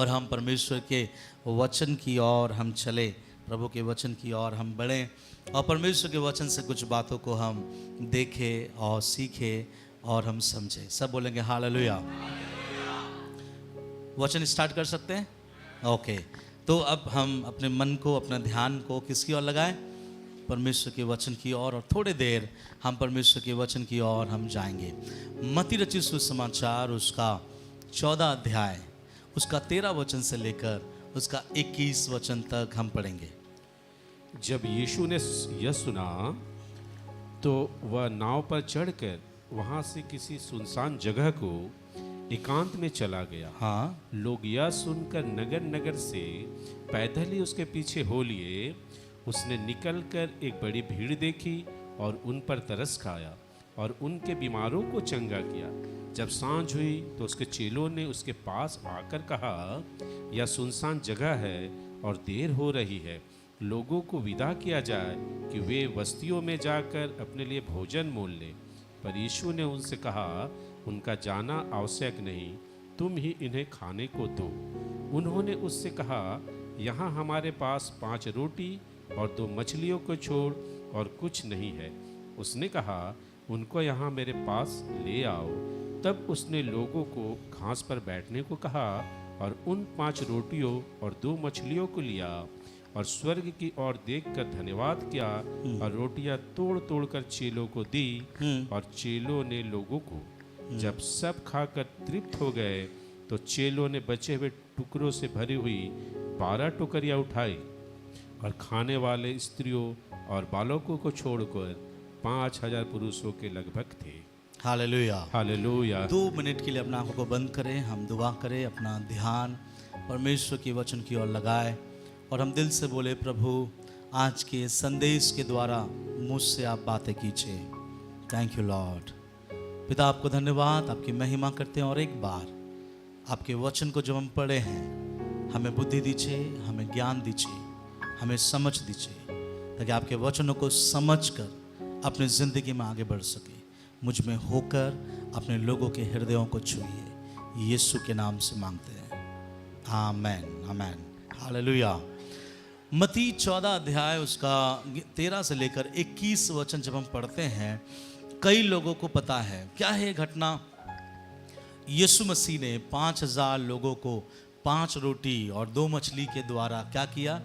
और हम परमेश्वर के वचन की ओर हम चले, प्रभु के वचन की ओर हम बढ़ें और परमेश्वर के वचन से कुछ बातों को हम देखें और सीखें और हम समझें। सब बोलेंगे हालेलुया। वचन स्टार्ट कर सकते हैं? ओके। तो अब हम अपने मन को, अपना ध्यान को किसकी ओर लगाएं? परमेश्वर के वचन की ओर। और थोड़ी देर हम परमेश्वर के वचन की ओर हम जाएंगे। मत्ती रचित सुसमाचार उसका 14 अध्याय उसका 13 वचन से लेकर उसका 21 वचन तक हम पढ़ेंगे। जब यीशु ने यह सुना तो वह नाव पर चढ़कर वहां से किसी सुनसान जगह को एकांत में चला गया। हाँ, लोग यह सुनकर नगर नगर से पैदल ही उसके पीछे हो लिए। उसने निकलकर एक बड़ी भीड़ देखी और उन पर तरस खाया और उनके बीमारों को चंगा किया। जब सांझ हुई तो उसके चेलों ने उसके पास आकर कहा, यह सुनसान जगह है और देर हो रही है, लोगों को विदा किया जाए कि वे बस्तियों में जाकर अपने लिए भोजन मोल लें। पर यीशु ने उनसे कहा, उनका जाना आवश्यक नहीं, तुम ही इन्हें खाने को दो। उन्होंने उससे कहा, यहाँ हमारे पास 5 रोटी और 2 मछलियों को छोड़ और कुछ नहीं है। उसने कहा, उनको यहाँ मेरे पास ले आओ। तब उसने लोगों को घास पर बैठने को कहा और उन 5 रोटियों और 2 मछलियों को लिया और स्वर्ग की ओर देखकर धन्यवाद किया और रोटियां तोड़ तोड़ कर चेलों को दी और चेलों ने लोगों को। जब सब खाकर तृप्त हो गए तो चेलों ने बचे हुए टुकड़ों से भरी हुई 12 टोकरियां उठाई और खाने वाले स्त्रियों और बालकों को छोड़कर 5000 पुरुषों के लगभग थे। हालेलुया। हालेलुया। 2 मिनट के लिए अपना आंखों को बंद करें, हम दुआ करें, अपना ध्यान परमेश्वर के वचन की ओर लगाए और हम दिल से बोले, प्रभु आज के संदेश के द्वारा मुझसे आप बातें कीजिए। Thank you Lord. पिता आपको धन्यवाद, आपकी महिमा करते हैं और एक बार आपके वचन को जब हम पढ़े हैं, हमें बुद्धि दीजिए, हमें ज्ञान दीजिए, हमें समझ दीजिए, ताकि आपके वचनों को समझकर अपनी ज़िंदगी में आगे बढ़ सके। मुझ में होकर अपने लोगों के हृदयों को छूइए, यीशु के नाम से मांगते हैं, आमेन आमेन। हालेलुया। मत्ती 14 अध्याय उसका 13 से लेकर 21 वचन जब हम पढ़ते हैं, कई लोगों को पता है क्या है घटना। यीशु मसीह ने 5000 लोगों को 5 रोटी और 2 मछली के द्वारा क्या किया?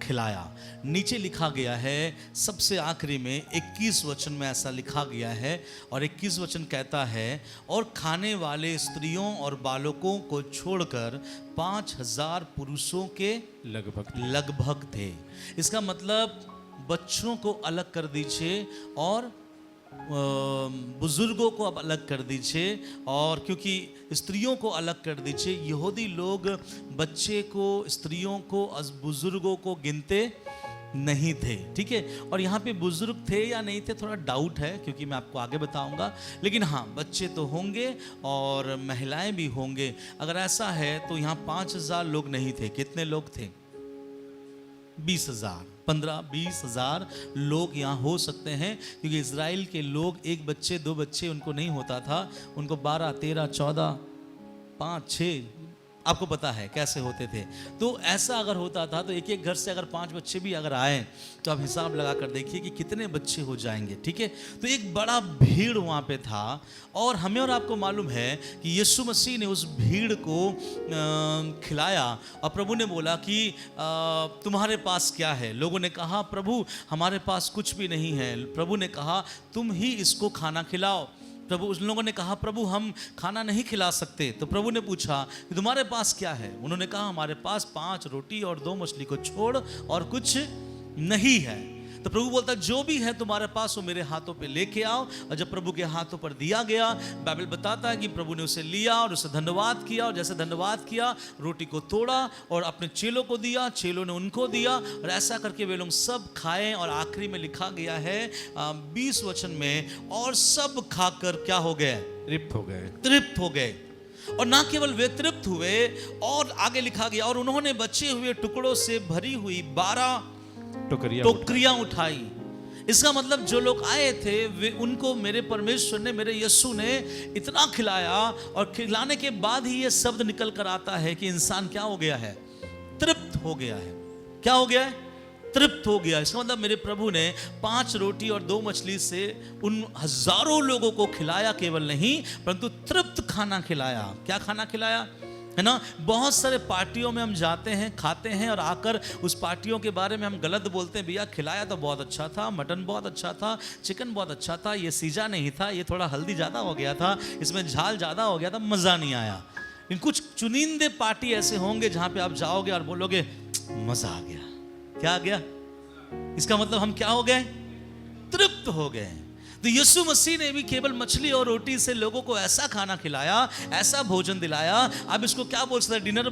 खिलाया। नीचे लिखा गया है, सबसे आखिरी में 21 वचन में ऐसा लिखा गया है और 21 वचन कहता है, और खाने वाले स्त्रियों और बालकों को छोड़कर 5000 पुरुषों के लगभग थे। इसका मतलब बच्चों को अलग कर दीजिए और बुजुर्गों को अब अलग कर दीजिए, और क्योंकि स्त्रियों को अलग कर दीजिए। यहूदी लोग बच्चे को, स्त्रियों को, बुजुर्गों को गिनते नहीं थे, ठीक है। और यहाँ पे बुजुर्ग थे या नहीं थे थोड़ा डाउट है, क्योंकि मैं आपको आगे बताऊंगा। लेकिन हाँ, बच्चे तो होंगे और महिलाएं भी होंगे। अगर ऐसा है तो यहाँ 5000 लोग नहीं थे। कितने लोग थे? 20,000, 15-20,000 लोग यहाँ हो सकते हैं, क्योंकि इज़राइल के लोग 1 बच्चे 2 बच्चे उनको नहीं होता था, उनको 12, 13, 14, 5, 6, आपको पता है कैसे होते थे। तो ऐसा अगर होता था तो एक एक घर से अगर 5 बच्चे भी अगर आए तो आप हिसाब लगा कर देखिए कि कितने बच्चे हो जाएंगे, ठीक है। तो एक बड़ा भीड़ वहाँ पे था, और हमें और आपको मालूम है कि यीशु मसीह ने उस भीड़ को खिलाया। और प्रभु ने बोला कि तुम्हारे पास क्या है? लोगों ने कहा, प्रभु हमारे पास कुछ भी नहीं है। प्रभु ने कहा, तुम ही इसको खाना खिलाओ। प्रभु, उन लोगों ने कहा, प्रभु हम खाना नहीं खिला सकते। तो प्रभु ने पूछा कि तुम्हारे पास क्या है? उन्होंने कहा, हमारे पास 5 रोटी और 2 मछली को छोड़ और कुछ नहीं है। तो प्रभु बोलता, जो भी है तुम्हारे पास वो मेरे हाथों पे लेके आओ। और जब प्रभु के हाथों पर दिया गया, बाइबल बताता है कि प्रभु ने उसे लिया और उसे धन्यवाद किया, और जैसे धन्यवाद किया रोटी को तोड़ा और अपने चेलों को दिया, चेलों ने उनको दिया, और ऐसा करके वे लोग सब खाएं। और आखिरी में लिखा गया है 20 वचन में, और सब खाकर क्या हो गए? तृप्त हो गए। और ना केवल वे तृप्त हुए, और आगे लिखा गया, और उन्होंने बचे हुए टुकड़ों से भरी हुई 12 टोकरियां उठाई। इसका मतलब जो लोग आए थे वे, उनको मेरे परमेश्वर ने, मेरे यीशु ने इतना खिलाया, और खिलाने के बाद ही ये शब्द निकल कर आता है कि इंसान क्या हो गया है? तृप्त हो गया है। क्या हो गया है? तृप्त हो गया। इसका मतलब मेरे प्रभु ने 5 रोटी और 2 मछली से उन हजारों लोगों को खिलाया, केवल नहीं परंतु तृप्त खाना खिलाया। क्या खाना खिलाया है ना? बहुत सारे पार्टियों में हम जाते हैं, खाते हैं, और आकर उस पार्टियों के बारे में हम गलत बोलते हैं, भैया खिलाया तो बहुत अच्छा था, मटन बहुत अच्छा था, चिकन बहुत अच्छा था, ये सीजा नहीं था, ये थोड़ा हल्दी ज़्यादा हो गया था, इसमें झाल ज़्यादा हो गया था, मज़ा नहीं आया। इन कुछ चुनिंदे पार्टी ऐसे होंगे जहाँ पे आप जाओगे और बोलोगे मज़ा आ गया। क्या आ गया? इसका मतलब हम क्या हो गए? तृप्त हो गए। तो यीशु मसीह ने भी केवल मछली और रोटी से लोगों को ऐसा खाना खिलाया, ऐसा भोजन दिलाया। अब इसको क्या बोल सकते हैं? डिनर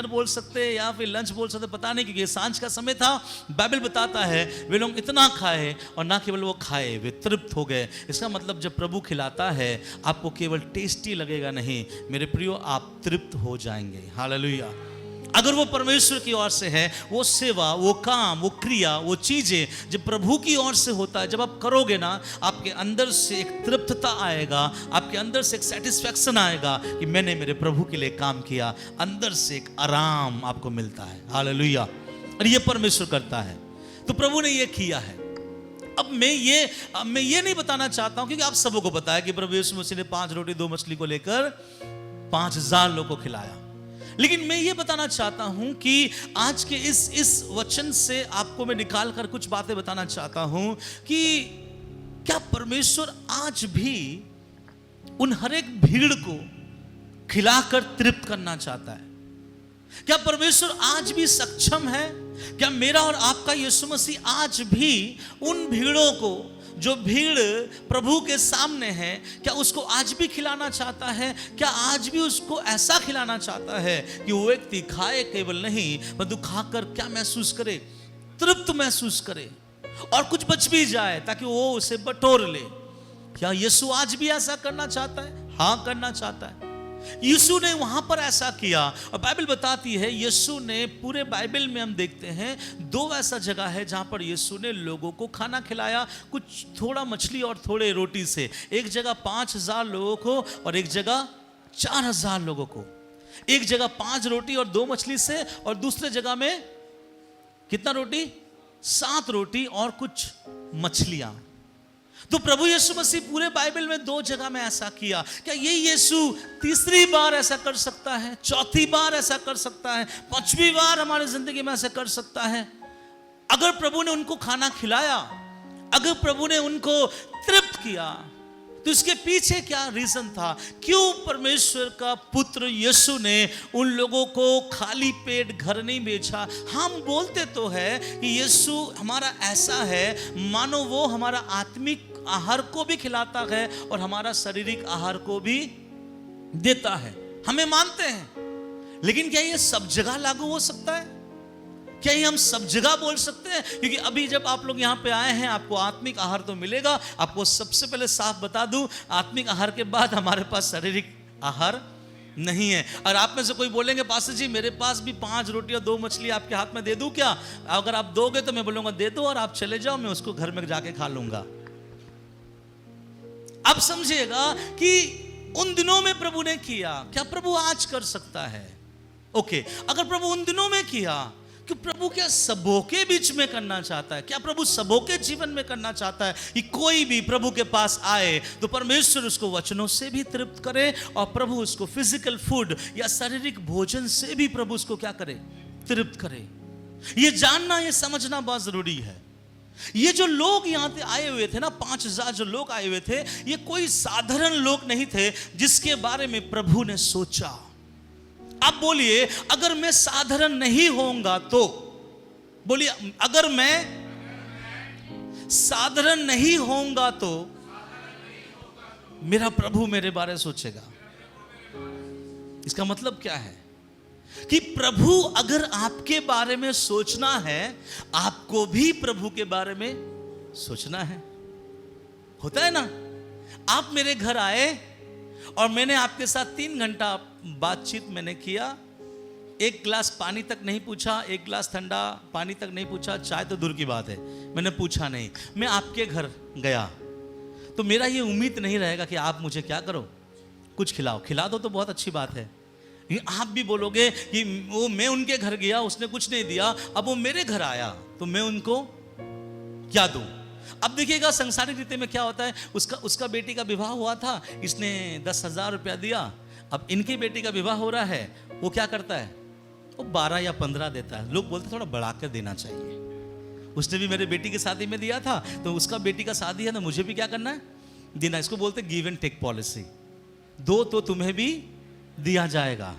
बोल सकते हैं या फिर लंच बोल सकते, पता नहीं, क्योंकि सांझ का समय था। बाइबल बताता है वे लोग इतना खाए, और ना केवल वो खाए, वे तृप्त हो गए। इसका मतलब जब प्रभु खिलाता है आपको केवल टेस्टी लगेगा नहीं, मेरे प्रियो, आप तृप्त हो जाएंगे। हालेलुया। अगर वो परमेश्वर की ओर से है, वो सेवा, वो काम, वो क्रिया, वो चीजें जब प्रभु की ओर से होता है, जब आप करोगे ना, आपके अंदर से एक तृप्तता आएगा, आपके अंदर से एक सेटिस्फैक्शन आएगा कि मैंने मेरे प्रभु के लिए काम किया। अंदर से एक आराम आपको मिलता है। हालेलुया। और ये परमेश्वर करता है। तो प्रभु ने ये किया है। अब मैं ये नहीं बताना चाहता हूं, क्योंकि आप सबों को पता है कि प्रभु यीशु मसीह ने 5 रोटी 2 मछली को लेकर 5000 लोगों को खिलाया। लेकिन मैं ये बताना चाहता हूं कि आज के इस वचन से आपको मैं निकाल कर कुछ बातें बताना चाहता हूं कि क्या परमेश्वर आज भी उन हर एक भीड़ को खिलाकर तृप्त करना चाहता है? क्या परमेश्वर आज भी सक्षम है? क्या मेरा और आपका यीशु मसीह आज भी उन भीड़ों को, जो भीड़ प्रभु के सामने है, क्या उसको आज भी खिलाना चाहता है? क्या आज भी उसको ऐसा खिलाना चाहता है कि वो व्यक्ति खाए केवल नहीं परंतु खाकर क्या महसूस करे? तृप्त महसूस करे, और कुछ बच भी जाए ताकि वो उसे बटोर ले। क्या यीशु आज भी ऐसा करना चाहता है? हाँ, करना चाहता है। यीशु ने वहां पर ऐसा किया, और बाइबल बताती है, यीशु ने पूरे बाइबल में हम देखते हैं 2 ऐसा जगह है जहां पर यीशु ने लोगों को खाना खिलाया, कुछ थोड़ा मछली और थोड़े रोटी से। एक जगह 5000 लोगों को और एक जगह 4000 लोगों को। एक जगह 5 रोटी और 2 मछली से, और दूसरे जगह में कितना रोटी? 7 रोटी और कुछ मछलियां। तो प्रभु यीशु मसीह पूरे बाइबल में 2 जगह में ऐसा किया। क्या ये यीशु तीसरी बार ऐसा कर सकता है? चौथी बार ऐसा कर सकता है? 5वीं बार हमारी जिंदगी में ऐसा कर सकता है? अगर प्रभु ने उनको खाना खिलाया, अगर प्रभु ने उनको तृप्त किया, तो इसके पीछे क्या रीजन था? क्यों परमेश्वर का पुत्र यीशु ने उन लोगों को खाली पेट घर नहीं भेजा? हम बोलते तो है कि यीशु हमारा ऐसा है मानो वो हमारा आत्मिक आहार को भी खिलाता है और हमारा शारीरिक आहार को भी देता है। हमें मानते हैं, लेकिन क्या ये सब जगह लागू हो सकता है? क्या ये हम सब जगह बोल सकते हैं? क्योंकि अभी जब आप लोग यहाँ पे आए हैं, आपको आत्मिक आहार तो मिलेगा। आपको सबसे पहले साफ बता दूं, आत्मिक आहार के बाद हमारे पास शारीरिक आहार नहीं है। और आप में से कोई बोलेंगे, पास्टर जी मेरे पास भी 5 रोटी और 2 मछली आपके हाथ में दे दूं क्या? अगर आप दोगे तो मैं बोलूंगा दे दो और आप चले जाओ, मैं उसको घर में जाके खा लूंगा। अब समझिएगा कि उन दिनों में प्रभु ने किया, क्या प्रभु आज कर सकता है? ओके, अगर प्रभु उन दिनों में किया, कि प्रभु क्या सबों के बीच में करना चाहता है? क्या प्रभु सबों के जीवन में करना चाहता है कि कोई भी प्रभु के पास आए तो परमेश्वर उसको वचनों से भी तृप्त करे, और प्रभु उसको फिजिकल फूड या शारीरिक भोजन से भी प्रभु उसको क्या करे? तृप्त करे। ये जानना, ये समझना बहुत जरूरी है। ये जो लोग यहाँ पे आए हुए थे ना, 5000 जो लोग आए हुए थे, ये कोई साधारण लोग नहीं थे जिसके बारे में प्रभु ने सोचा। आप बोलिए, अगर मैं साधारण नहीं होऊंगा तो, बोलिए अगर मैं साधारण नहीं होऊंगा तो मेरा प्रभु मेरे बारे सोचेगा। इसका मतलब क्या है? कि प्रभु अगर आपके बारे में सोचना है, आपको भी प्रभु के बारे में सोचना है। होता है ना, आप मेरे घर आए और मैंने आपके साथ 3 घंटा बातचीत मैंने किया। एक गिलास पानी तक नहीं पूछा, एक गिलास ठंडा पानी तक नहीं पूछा, चाय तो दूर की बात है, मैंने पूछा नहीं। मैं आपके घर गया तो मेरा ये उम्मीद नहीं रहेगा कि आप मुझे क्या करो, कुछ खिलाओ। खिला दो तो बहुत अच्छी बात है। आप भी बोलोगे कि वो मैं उनके घर गया, उसने कुछ नहीं दिया, अब वो मेरे घर आया तो मैं उनको क्या दूं। अब देखिएगा संसारिक रीति में क्या होता है, उसका बेटी का विवाह हुआ था, इसने 10,000 रुपया दिया। अब इनकी बेटी का विवाह हो रहा है, वो क्या करता है, वो 12 या 15 देता है। लोग बोलते थोड़ा बढ़ा कर देना चाहिए। उसने भी मेरे बेटी की शादी में दिया था, तो उसका बेटी का शादी है तो मुझे भी क्या करना है, देना। इसको बोलते गिव एंड टेक पॉलिसी, दो तो तुम्हें भी दिया जाएगा।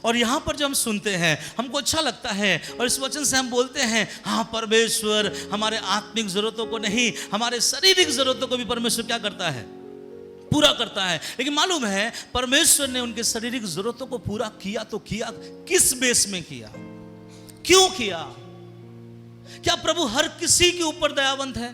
और यहां पर जब हम सुनते हैं हमको अच्छा लगता है, और इस वचन से हम बोलते हैं हाँ परमेश्वर हमारे आत्मिक जरूरतों को नहीं, हमारे शारीरिक जरूरतों को भी परमेश्वर क्या करता है, पूरा करता है। लेकिन मालूम है परमेश्वर ने उनके शारीरिक जरूरतों को पूरा किया तो किया किस बेस में किया, क्यों किया? क्या प्रभु हर किसी के ऊपर दयावंत है?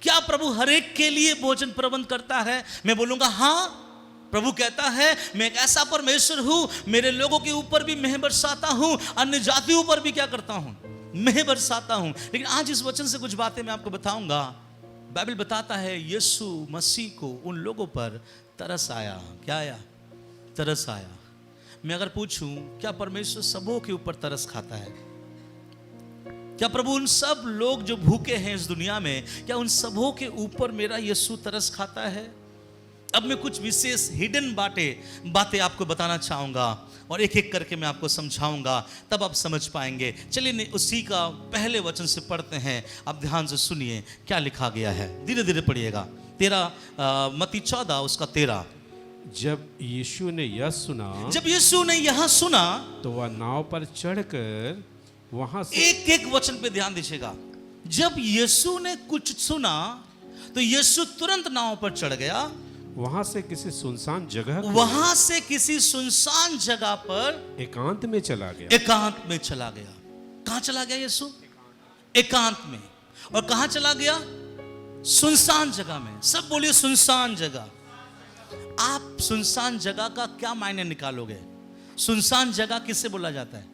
क्या प्रभु हर एक के लिए भोजन प्रबंध करता है? मैं बोलूंगा हाँ, प्रभु कहता है मैं एक ऐसा परमेश्वर हूं, मेरे लोगों के ऊपर भी मेह बरसाता हूं, अन्य जातियों पर भी क्या करता हूं, मेह बरसाता हूं। लेकिन आज इस वचन से कुछ बातें मैं आपको बताऊंगा। बाइबल बताता है यीशु मसीह को उन लोगों पर तरस आया। क्या आया? तरस आया। मैं अगर पूछूं क्या परमेश्वर सबों के ऊपर तरस खाता है? क्या प्रभु उन सब लोग जो भूखे हैं इस दुनिया में, क्या उन सबों के ऊपर मेरा यीशु तरस खाता है? अब मैं कुछ विशेष हिडन बातें आपको बताना चाहूंगा और एक एक करके मैं आपको समझाऊंगा, तब आप समझ पाएंगे। चलिए उसी का पहले वचन से पढ़ते हैं, आप ध्यान से सुनिए क्या लिखा गया है, धीरे धीरे पढ़िएगा। 13 मत्ती 14 उसका 13। जब यीशु ने यह सुना तो वह नाव पर चढ़कर वहां से, एक एक वचन पे ध्यान दीजिएगा। जब यीशु ने कुछ सुना तो यीशु तुरंत नाव पर चढ़ गया, वहां से किसी सुनसान जगह पर एकांत में चला गया। कहां चला गया यीशु? एकांत में। और कहां चला गया? सुनसान जगह में। सब बोलिए सुनसान जगह। आप सुनसान जगह का क्या मायने निकालोगे? सुनसान जगह किससे बोला जाता है?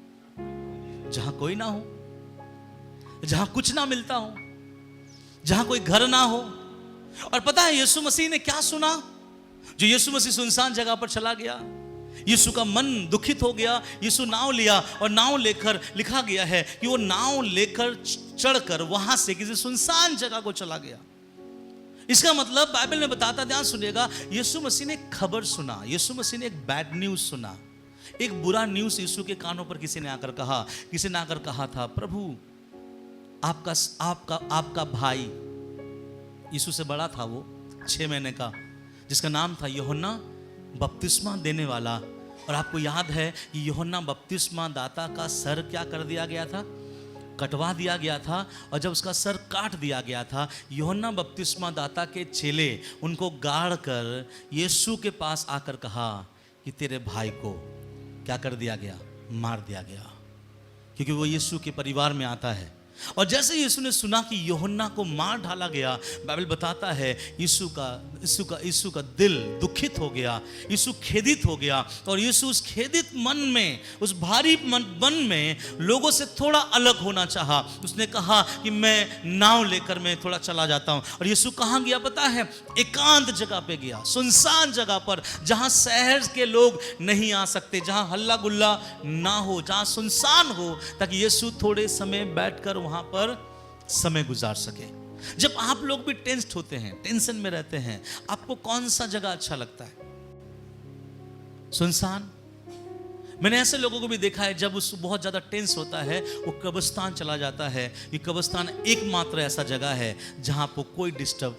जहां कोई ना हो, जहां कुछ ना मिलता हो, जहां कोई घर ना हो। और पता है यीशु मसीह ने क्या सुना? जो यीशु मसीह सुनसान जगह पर चला गया, यीशु का मन दुखित हो गया। यीशु नाव लिया और नाव लेकर, लिखा गया है कि वो नाव लेकर चढ़कर वहां से किसी सुनसान जगह को चला गया। इसका मतलब बाइबल में बताता, ध्यान सुनिएगा, यीशु मसीह ने खबर सुना। यीशु मसीह ने एक बैड न्यूज सुना, एक बुरा न्यूज यीशु के कानों पर किसी ने आकर कहा था, प्रभु आपका भाई, यीशु से बड़ा था वो, 6 महीने का, जिसका नाम था यूहन्ना बपतिस्मा देने वाला। और आपको याद है कि यूहन्ना बपतिस्मा दाता का सर क्या कर दिया गया था? कटवा दिया गया था। और जब उसका सर काट दिया गया था, यूहन्ना बपतिस्मा दाता के चेले उनको गाड़ कर यीशु के पास आकर कहा कि तेरे भाई को क्या कर दिया गया? मार दिया गया, क्योंकि वो यीशु के परिवार में आता है। और जैसे यीशु ने सुना कि यूहन्ना को मार डाला गया, बाइबल बताता है यीशु का दिल दुखित हो गया, यीशु खेदित हो गया। और यीशु उस खेदित मन में, उस भारी मन में लोगों से थोड़ा अलग होना चाहा। उसने कहा कि मैं नाव लेकर मैं थोड़ा चला जाता हूं। और यीशु कहां गया पता है? एकांत जगह पे गया, सुनसान जगह पर, जहां शहर के लोग नहीं आ सकते, जहां हल्ला गुल्ला ना हो, जहां सुनसान हो, ताकि यीशु थोड़े समय बैठकर वहां पर समय गुजार सके। जब आप लोग भी टेंस्ड होते हैं, टेंशन में रहते हैं, आपको कौन सा जगह अच्छा लगता है? सुनसान। मैंने ऐसे लोगों को भी देखा है, जब उस बहुत ज्यादा टेंस होता है वो कब्रिस्तान चला जाता है। ये कब्रिस्तान एकमात्र ऐसा जगह है जहां आपको कोई डिस्टर्ब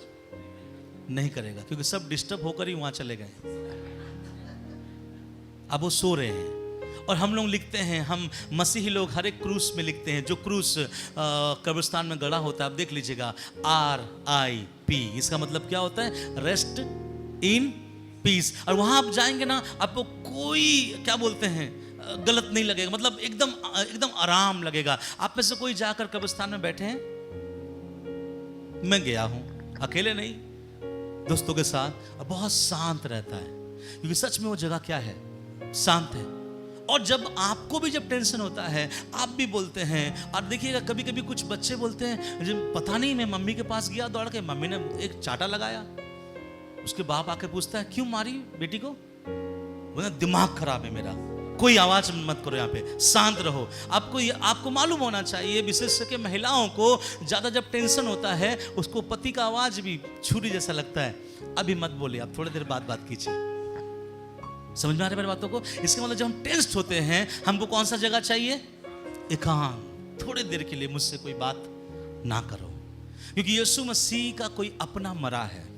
नहीं करेगा, क्योंकि सब डिस्टर्ब होकर ही वहां चले गए। अब वो सो रहे हैं। और हम लोग लिखते हैं, हम मसीही लोग हर एक क्रूस में लिखते हैं, जो क्रूस कब्रिस्तान में गड़ा होता है, आप देख लीजिएगा RIP। इसका मतलब क्या होता है? Rest in peace. और वहां आप जाएंगे ना, आपको कोई क्या बोलते हैं गलत नहीं लगेगा, मतलब एकदम आराम लगेगा। आप में से कोई जाकर कब्रिस्तान में बैठे हैं? मैं गया हूं, अकेले नहीं, दोस्तों के साथ। और बहुत शांत रहता है, क्योंकि सच में वो जगह क्या है? शांत है। और जब आपको भी जब टेंशन होता है, आप भी बोलते हैं। और देखिएगा कभी कभी कुछ बच्चे बोलते हैं, जब पता नहीं मैं मम्मी के पास गया दौड़ के, मम्मी ने एक चाटा लगाया, उसके बाप आके पूछता है क्यों मारी बेटी को, बोला दिमाग खराब है मेरा, कोई आवाज मत करो, यहाँ पे शांत रहो। आपको मालूम होना चाहिए, विशेष करके महिलाओं को ज्यादा जब टेंशन होता है, उसको पति का आवाज भी छुरी जैसा लगता है। अभी मत बोलिए, आप थोड़ी देर बाद बात कीजिए। समझ में आ रही है मेरी बातों को? इसके मतलब जब हम टेंस्ड होते हैं, हमको कौन सा जगह चाहिए? एकांत। थोड़ी देर के लिए मुझसे कोई बात ना करो, क्योंकि यीशु मसीह का कोई अपना मरा है,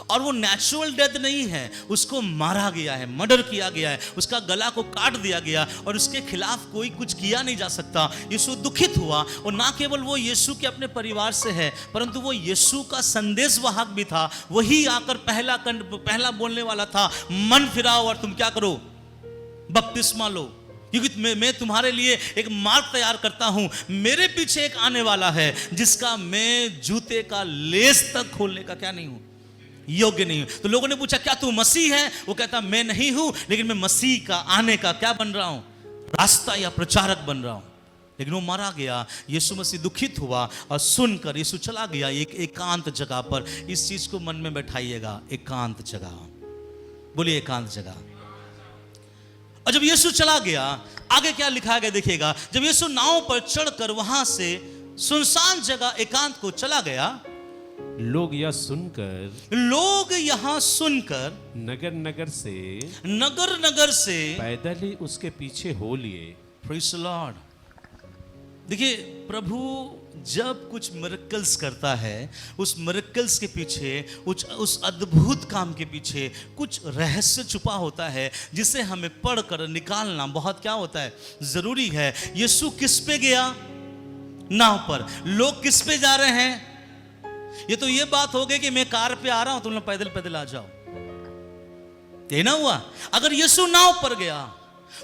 और वो नेचुरल डेथ नहीं है, उसको मारा गया है, मर्डर किया गया है, उसका गला को काट दिया गया, और उसके खिलाफ कोई कुछ किया नहीं जा सकता। यीशु दुखित हुआ, और ना केवल वो यीशु के अपने परिवार से है, परंतु वो यीशु का संदेश वाहक भी था। वही आकर पहला बोलने वाला था, मन फिराओ और तुम क्या करो? बपतिस्मा लो, क्योंकि मैं तुम्हारे लिए एक मार्ग तैयार करता हूं। मेरे पीछे एक आने वाला है जिसका मैं जूते का लेस तक खोलने का क्या नहीं हूं, योग्य नहीं हूं। तो लोगों ने पूछा क्या तू मसीह है? वो कहता मैं नहीं हूं, लेकिन मैं मसीह का आने का क्या बन रहा हूं? रास्ता या प्रचारक बन रहा हूं। लेकिन वो मारा गया। यीशु मसीह दुखित हुआ, और सुनकर यीशु चला गया एक एकांत जगह पर। इस चीज को मन में बैठाइएगा, एकांत जगह। बोलिए एकांत जगह। और जब यीशु चला गया, आगे क्या लिखा गया देखिएगा। जब यीशु नाव पर चढ़कर वहां से सुनसान जगह एकांत को चला गया, लोग यह सुनकर नगर नगर से पैदल ही उसके पीछे हो लिए। Praise the Lord. देखिए, प्रभु जब कुछ मिरेकल्स करता है, उस मिरेकल्स के पीछे, उस अद्भुत काम के पीछे कुछ रहस्य छुपा होता है, जिसे हमें पढ़कर निकालना बहुत क्या होता है, जरूरी है। यीशु किस पे गया? नाव पर। लोग किस पे जा रहे हैं? ये तो ये बात हो गई कि मैं कार पे आ रहा हूं, तुम लोग पैदल पैदल आ जाओ, ये ना हुआ। अगर यीशु नाव पर गया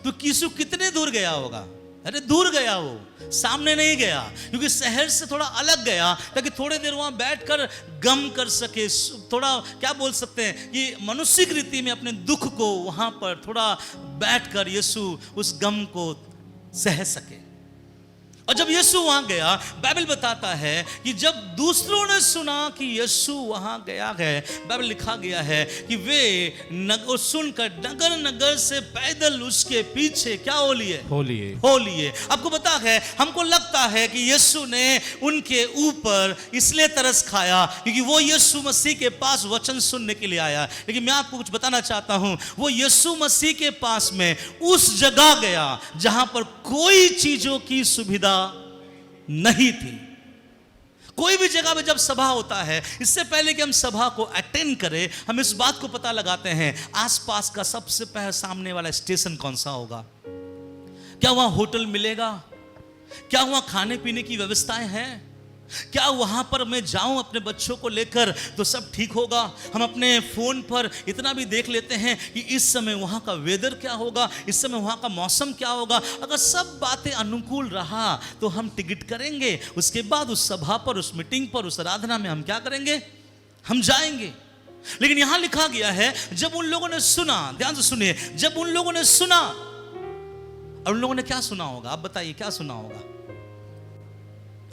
तो यीशु कितने दूर गया होगा? अरे दूर गया, वो सामने नहीं गया, क्योंकि शहर से थोड़ा अलग गया, ताकि थोड़ी देर वहां बैठकर गम कर सके। थोड़ा क्या बोल सकते हैं कि मनुष्यिक रीति में अपने दुख को वहां पर थोड़ा बैठकर यीशु उस गम को सह सके। और जब यीशु वहां गया, बाइबल बताता है कि जब दूसरों ने सुना कि यीशु वहां गया है, बाइबल लिखा गया है कि वे सुनकर नगर नगर से पैदल उसके पीछे क्या हो लिए। आपको पता है, हमको लगता है कि यीशु ने उनके ऊपर इसलिए तरस खाया क्योंकि वो यीशु मसीह के पास वचन सुनने के लिए आया। लेकिन मैं आपको कुछ बताना चाहता हूं, वो यीशु मसीह के पास में उस जगह गया जहां पर कोई चीजों की सुविधा नहीं थी। कोई भी जगह में जब सभा होता है, इससे पहले कि हम सभा को अटेंड करें, हम इस बात को पता लगाते हैं आसपास का सबसे पहले सामने वाला स्टेशन कौन सा होगा। क्या वहां होटल मिलेगा? क्या वहां खाने पीने की व्यवस्थाएं हैं? क्या वहां पर मैं जाऊं अपने बच्चों को लेकर तो सब ठीक होगा? हम अपने फोन पर इतना भी देख लेते हैं कि इस समय वहां का वेदर क्या होगा, इस समय वहां का मौसम क्या होगा। अगर सब बातें अनुकूल रहा तो हम टिकट करेंगे, उसके बाद उस सभा पर, उस मीटिंग पर, उस आराधना में हम क्या करेंगे? हम जाएंगे। लेकिन यहां लिखा गया है, जब उन लोगों ने सुना, ध्यान से सुनिए, जब उन लोगों ने सुना, और उन लोगों ने क्या सुना होगा? आप बताइए क्या सुना होगा?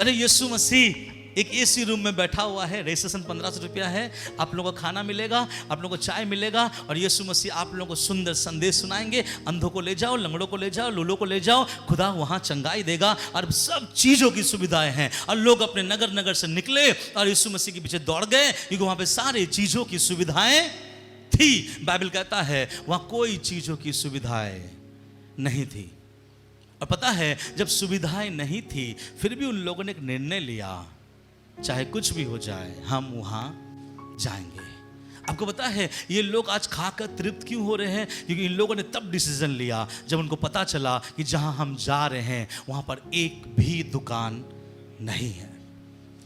अरे यीशु मसीह एक एसी रूम में बैठा हुआ है, रजिस्ट्रेशन 1500 रुपया है, आप लोगों को खाना मिलेगा, आप लोगों को चाय मिलेगा, और यीशु मसीह आप लोगों को सुंदर संदेश सुनाएंगे। अंधों को ले जाओ, लंगड़ों को ले जाओ, लूलों को ले जाओ, खुदा वहां चंगाई देगा, और सब चीजों की सुविधाएं हैं। और लोग अपने नगर नगर से निकले और यीशु मसीह के पीछे दौड़ गए, क्योंकि वहां पे सारी चीजों की सुविधाएं थी। बाइबल कहता है वहां कोई चीजों की सुविधाएं नहीं थी। और पता है, जब सुविधाएं नहीं थी, फिर भी उन लोगों ने एक निर्णय लिया, चाहे कुछ भी हो जाए हम वहां जाएंगे। आपको पता है ये लोग आज खाकर तृप्त क्यों हो रहे हैं? क्योंकि इन लोगों ने तब डिसीजन लिया जब उनको पता चला कि जहां हम जा रहे हैं वहां पर एक भी दुकान नहीं है।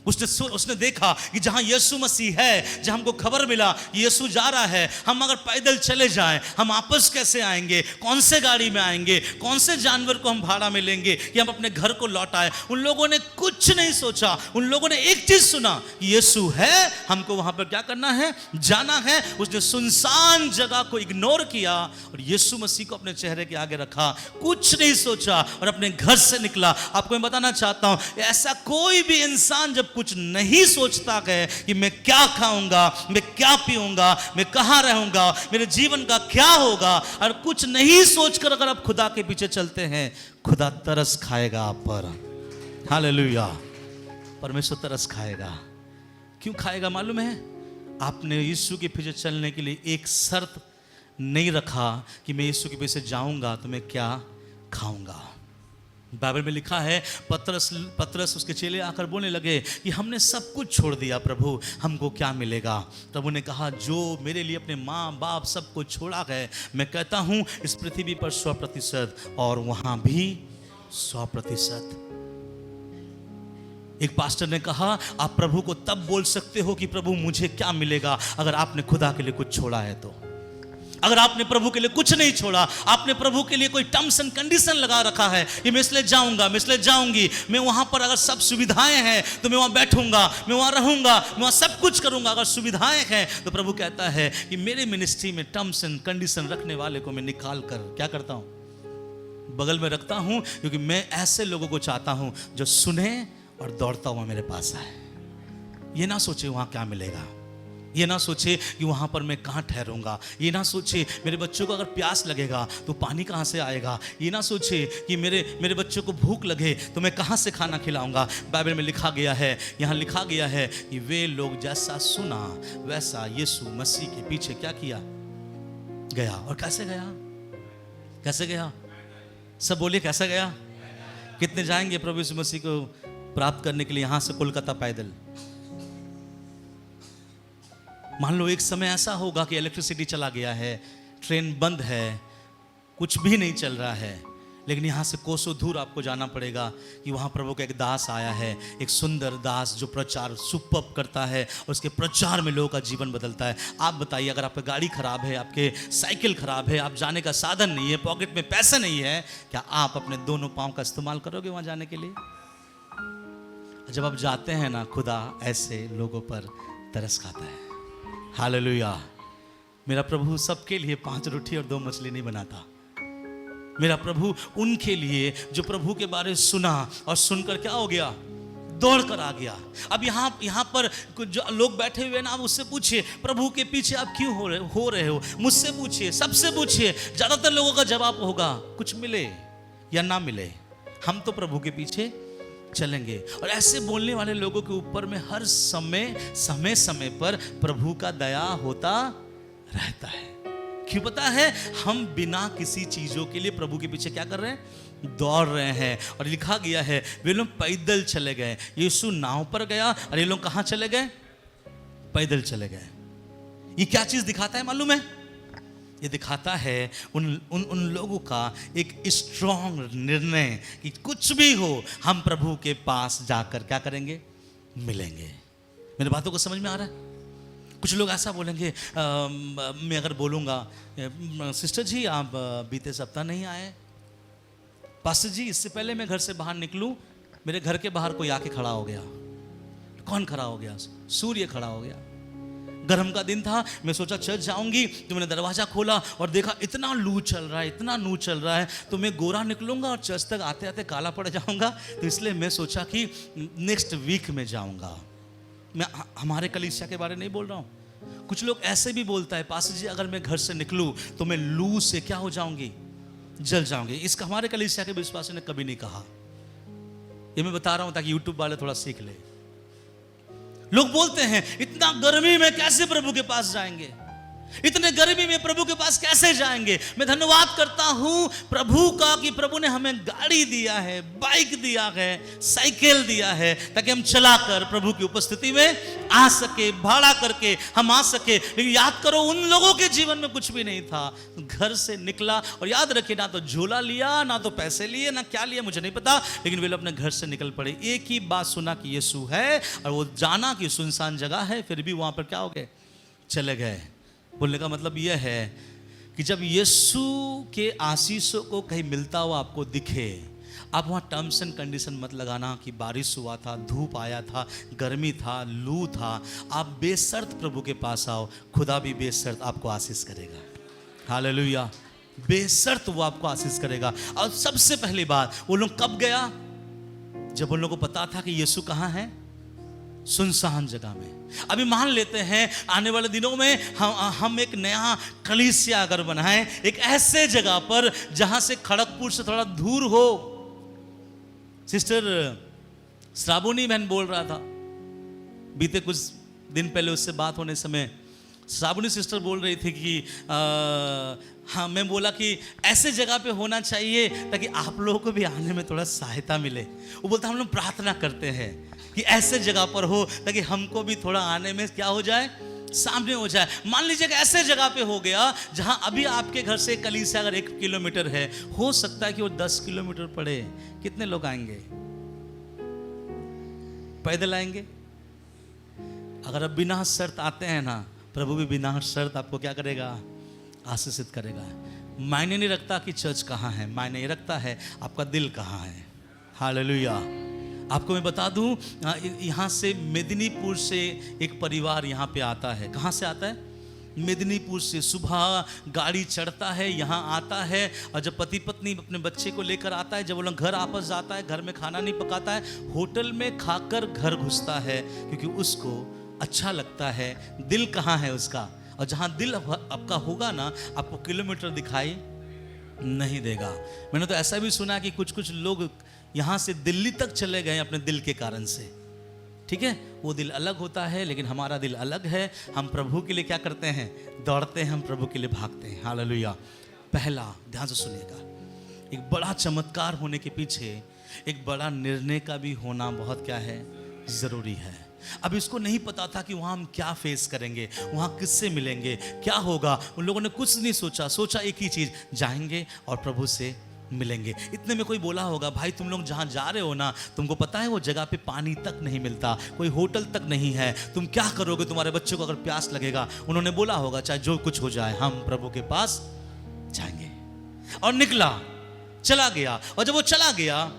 उसने देखा कि जहां यीशु मसीह है, जहां हमको खबर मिला यीशु जा रहा है, हम अगर पैदल चले जाएं, हम वापस कैसे आएंगे, कौन से गाड़ी में आएंगे, कौन से जानवर को हम भाड़ा में लेंगे कि हम अपने घर को लौटाएं। उन लोगों ने कुछ नहीं सोचा, उन लोगों ने एक चीज सुना कि यीशु है, हमको वहां पर क्या करना है, जाना है। उसने सुनसान जगह को इग्नोर किया और यीशु मसीह को अपने चेहरे के आगे रखा, कुछ नहीं सोचा और अपने घर से निकला। आपको मैं बताना चाहता हूं, ऐसा कोई भी इंसान जब कुछ नहीं सोचता है कि मैं क्या खाऊंगा, मैं क्या पीऊंगा, मैं कहां रहूंगा, मेरे जीवन का क्या होगा, और कुछ नहीं सोचकर अगर आप खुदा के पीछे चलते हैं, खुदा तरस खाएगा आप पर। हालेलुया। परमेश्वर तरस खाएगा। क्यों खाएगा मालूम है? आपने यीशु के पीछे चलने के लिए एक शर्त नहीं रखा कि मैं यीशु के पीछे जाऊंगा तो मैं क्या खाऊंगा। बाइबल में लिखा है, पतरस उसके चेले आकर बोलने लगे कि हमने सब कुछ छोड़ दिया प्रभु, हमको क्या मिलेगा। प्रभु ने कहा, जो मेरे लिए अपने माँ बाप सब कुछ छोड़ा है, मैं कहता हूँ इस पृथ्वी पर 100% और वहां भी 100%। एक पास्टर ने कहा, आप प्रभु को तब बोल सकते हो कि प्रभु मुझे क्या मिलेगा, अगर आपने खुदा के लिए कुछ छोड़ा है तो। अगर आपने प्रभु के लिए कुछ नहीं छोड़ा, आपने प्रभु के लिए कोई टर्म्स एंड कंडीशन लगा रखा है कि मैं इसलिए जाऊंगा, मैं इसलिए जाऊंगी, मैं वहां पर अगर सब सुविधाएं हैं तो मैं वहां बैठूंगा, मैं वहां रहूंगा, मैं वहां सब कुछ करूंगा। अगर सुविधाएं हैं तो प्रभु कहता है कि मेरे मिनिस्ट्री में टर्म्स एंड कंडीशन रखने वाले को मैं निकाल कर क्या करता हूं, बगल में रखता हूं, क्योंकि मैं ऐसे लोगों को चाहता हूं जो सुने और दौड़ता हुआ मेरे पास आए। ये ना सोचे वहां क्या मिलेगा, ये ना सोचे कि वहाँ पर मैं कहाँ ठहरूंगा, ये ना सोचे मेरे बच्चों को अगर प्यास लगेगा तो पानी कहाँ से आएगा, ये ना सोचे कि मेरे बच्चों को भूख लगे तो मैं कहाँ से खाना खिलाऊंगा। बाइबल में लिखा गया है, यहाँ लिखा गया है कि वे लोग जैसा सुना वैसा यीशु मसीह के पीछे क्या किया, गया। और कैसे गया, कैसे गया, सब बोलिए कैसे गया। कितने जाएंगे प्रभु यीशु मसीह को प्राप्त करने के लिए यहाँ से कोलकाता पैदल? मान लो एक समय ऐसा होगा कि इलेक्ट्रिसिटी चला गया है, ट्रेन बंद है, कुछ भी नहीं चल रहा है, लेकिन यहाँ से कोसों दूर आपको जाना पड़ेगा कि वहाँ प्रभु का एक दास आया है, एक सुंदर दास जो प्रचार सुपर्ब करता है और उसके प्रचार में लोगों का जीवन बदलता है। आप बताइए, अगर आपकी गाड़ी खराब है, आपके साइकिल खराब है, आप जाने का साधन नहीं है, पॉकेट में पैसे नहीं है, क्या आप अपने दोनों पाँव का इस्तेमाल करोगे वहाँ जाने के लिए? जब आप जाते हैं ना, खुदा ऐसे लोगों पर तरस खाता है। हालेलुया। मेरा प्रभु सबके लिए 5 रोटी और 2 मछली नहीं बनाता। मेरा प्रभु उनके लिए जो प्रभु के बारे में सुना और सुनकर क्या हो गया, दौड़ कर आ गया। अब यहाँ पर जो लोग बैठे हुए ना, आप उससे पूछिए प्रभु के पीछे आप क्यों हो रहे हो, मुझसे पूछिए, सबसे पूछिए। ज्यादातर लोगों का जवाब होगा कुछ मिले या ना मिले, हम तो प्रभु के पीछे चलेंगे। और ऐसे बोलने वाले लोगों के ऊपर में हर समय पर प्रभु का दया होता रहता है। क्यों पता है? हम बिना किसी चीजों के लिए प्रभु के पीछे क्या कर रहे हैं, दौड़ रहे हैं। और लिखा गया है वे लोग पैदल चले गए। यीशु नाव पर गया और ये लोग कहां चले गए, पैदल चले गए। ये क्या चीज दिखाता है मालूम है? ये दिखाता है उन लोगों का एक स्ट्रॉन्ग निर्णय कि कुछ भी हो हम प्रभु के पास जाकर क्या करेंगे, मिलेंगे। मेरी बातों को समझ में आ रहा है? कुछ लोग ऐसा बोलेंगे, मैं अगर बोलूँगा सिस्टर जी आप बीते सप्ताह नहीं आए, पास्टर जी इससे पहले मैं घर से बाहर निकलूं मेरे घर के बाहर कोई आके खड़ा हो गया। कौन खड़ा हो गया? सूर्य खड़ा हो गया। गर्म का दिन था, मैं सोचा चर्च जाऊंगी, तो मैंने दरवाजा खोला और देखा इतना लू चल रहा है, इतना लू चल रहा है, तो मैं गोरा निकलूंगा और चर्च तक आते आते काला पड़ जाऊंगा। तो इसलिए मैं सोचा कि नेक्स्ट वीक में जाऊंगा। मैं हमारे कलीसिया के बारे नहीं बोल रहा हूँ। कुछ लोग ऐसे भी बोलता है, पास्टर जी अगर मैं घर से निकलूं तो मैं लू से क्या हो जाऊंगी, जल जाऊंगी। इसका हमारे कलीसिया के विश्वासी ने कभी नहीं कहा। ये मैं बता रहा हूं ताकि यूट्यूब वाले थोड़ा सीख ले। लोग बोलते हैं इतना गर्मी में कैसे प्रभु के पास जाएंगे, इतने गर्मी में प्रभु के पास कैसे जाएंगे। मैं धन्यवाद करता हूं प्रभु का कि प्रभु ने हमें गाड़ी दिया है, बाइक दिया है, साइकिल दिया है, ताकि हम चलाकर प्रभु की उपस्थिति में आ सके, भाड़ा करके हम आ सके। लेकिन याद करो, उन लोगों के जीवन में कुछ भी नहीं था। घर से निकला, और याद रखिए, ना तो झोला लिया, ना तो पैसे लिए, ना क्या लिया मुझे नहीं पता, लेकिन वे लोग अपने घर से निकल पड़े। एक ही बात सुना कि यीशु है, और वो जाना कि सुनसान जगह है, फिर भी वहां पर क्या हो गए, चले गए। बोलने का मतलब यह है कि जब यीशु के आशीषों को कहीं मिलता हुआ आपको दिखे, आप वहाँ टर्म्स एंड कंडीशन मत लगाना कि बारिश हुआ था, धूप आया था, गर्मी था, लू था। आप बेशर्त प्रभु के पास आओ, खुदा भी बेशर्त आपको आशीष करेगा। हालेलुया, बेशर्त वो आपको आशीष करेगा। और सबसे पहली बात, वो लोग कब गया, जब उन लोगों को पता था कि यीशु कहाँ है, सुनसान जगह में। अभी मान लेते हैं आने वाले दिनों में हम एक नया कलीसिया अगर बनाएं, एक ऐसे जगह पर जहां से खड़गपुर से थोड़ा दूर हो। सिस्टर श्रावणी बहन बोल रहा था, बीते कुछ दिन पहले उससे बात होने समय श्रावणी सिस्टर बोल रही थी कि हाँ, मैं बोला कि ऐसे जगह पे होना चाहिए ताकि आप लोगों को भी आने में थोड़ा सहायता मिले। वो बोलता हम लोग प्रार्थना करते हैं कि ऐसे जगह पर हो ताकि हमको भी थोड़ा आने में क्या हो जाए, सामने हो जाए। मान लीजिए कि ऐसे जगह पे हो गया जहां अभी आपके घर से कलीसिया अगर 1 किलोमीटर है, हो सकता है कि वो 10 किलोमीटर पड़े। कितने लोग आएंगे? पैदल आएंगे? अगर आप बिना शर्त आते हैं ना, प्रभु भी बिना शर्त आपको क्या करेगा, आशीषित करेगा। मायने नहीं रखता कि चर्च कहाँ है, मायने ये रखता है आपका दिल कहाँ है। हालेलुया। आपको मैं बता दूं, यहाँ से मेदिनीपुर से एक परिवार यहाँ पे आता है। कहाँ से आता है? मेदिनीपुर से। सुबह गाड़ी चढ़ता है, यहाँ आता है, और जब पति पत्नी अपने बच्चे को लेकर आता है, जब वो लोग घर वापस जाता है, घर में खाना नहीं पकाता है, होटल में खाकर घर घुसता है, क्योंकि उसको अच्छा लगता है। दिल कहाँ है उसका? और जहाँ दिल आपका होगा ना, आपको किलोमीटर दिखाई नहीं देगा। मैंने तो ऐसा भी सुना कि कुछ कुछ लोग यहाँ से दिल्ली तक चले गए अपने दिल के कारण से। ठीक है, वो दिल अलग होता है, लेकिन हमारा दिल अलग है। हम प्रभु के लिए क्या करते हैं? दौड़ते हैं, हम प्रभु के लिए भागते हैं। हालेलुया। पहला, ध्यान से सुनिएगा, एक बड़ा चमत्कार होने के पीछे एक बड़ा निर्णय का भी होना बहुत क्या है, जरूरी है। अब इसको नहीं पता था कि वहाँ हम क्या फेस करेंगे, वहाँ किससे मिलेंगे, क्या होगा। उन लोगों ने कुछ नहीं सोचा, सोचा एक ही चीज़, जाएंगे और प्रभु से मिलेंगे। इतने में कोई बोला होगा, भाई तुम लोग जहाँ जा रहे हो ना, तुमको पता है वो जगह पे पानी तक नहीं मिलता, कोई होटल तक नहीं है, तुम क्या करोगे, तुम्हारे बच्चों को अगर प्यास लगेगा। उन्होंने बोला होगा चाहे जो कुछ हो जाए, हम प्रभु के पास जाएंगे। और निकला, चला गया। और जब वो चला गया,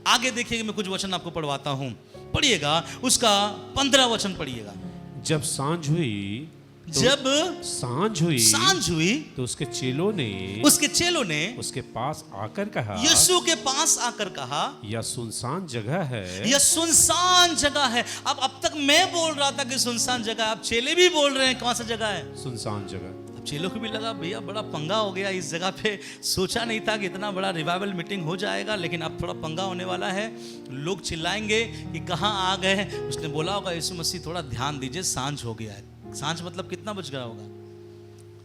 आगे देखिएगा, मैं कुछ वचन आपको पढ़वाता हूँ, पढ़िएगा उसका 15 वचन पढ़िएगा। जब सांझ हुई सांझ हुई तो उसके चेलों ने उसके पास आकर कहा, यीशु के पास आकर कहा, यह सुनसान जगह है, यह सुनसान जगह है। अब तक मैं बोल रहा था कि सुनसान जगह, अब चेले भी बोल रहे हैं कौन सा जगह है, सुनसान जगह। अब चेलों को भी लगा भैया बड़ा पंगा हो गया इस जगह पे। सोचा नहीं था कि इतना बड़ा रिवाइवल मीटिंग हो जाएगा, लेकिन अब थोड़ा पंगा होने वाला है। लोग चिल्लाएंगे कि कहाँ आ गए। उसने बोला होगा, यीशु मसीह थोड़ा ध्यान दीजिए, सांझ हो गया है। सांझ मतलब कितना बज गया होगा,